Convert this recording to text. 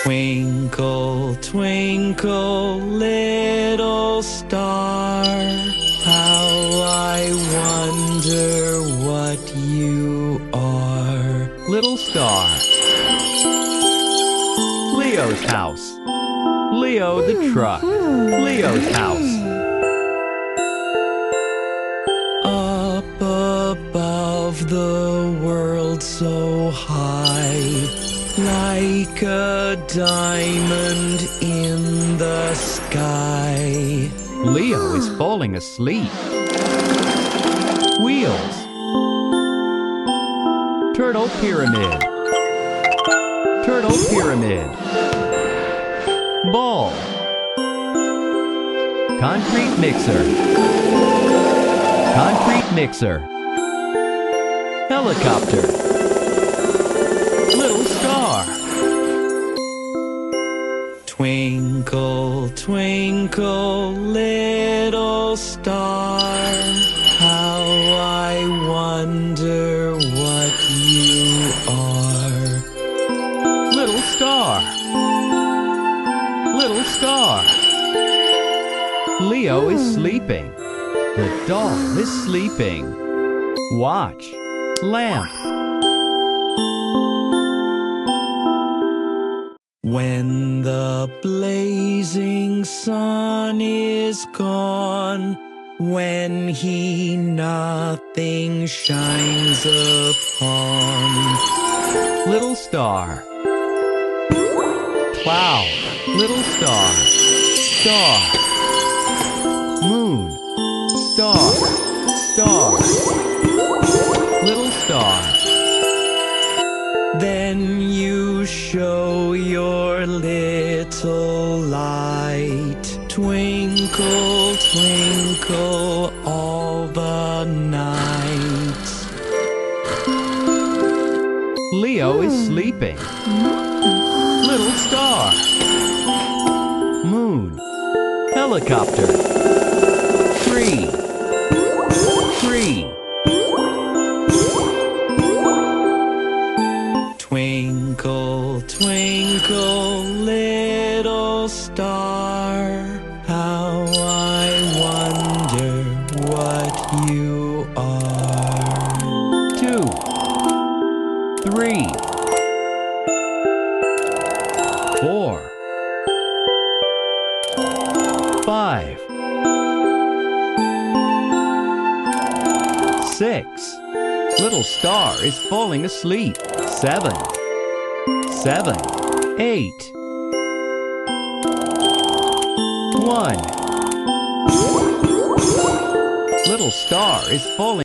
Twinkle, twinkle, little star, how I wonder what you are. Little star. Leo's house. Leo the truck. Leo's house. Up above the world so high, like a diamond in the sky. Leo is falling asleep. Wheels. Turtle pyramid. Turtle pyramid. Ball. Concrete mixer. Concrete mixer. Helicopter. Little star. Twinkle, twinkle, little star, how I wonder what you are. Little star. Little star. Leo is sleeping. The doll is sleeping. Watch. Lamp. When the blazing sun is gone, when he nothing shines upon. Little star. Cloud. Little star. Star. Moon. Star. Star. Little star. Then you show your little light. Twinkle, twinkle all the night. Leo is sleeping. Little star. Moon. Helicopter. Tree. Tree. Twinkle, twinkle, little star, how I wonder what you are. 2, 3, 4, 5, 6. Little star is falling asleep. 7, 8, 1. Little star is falling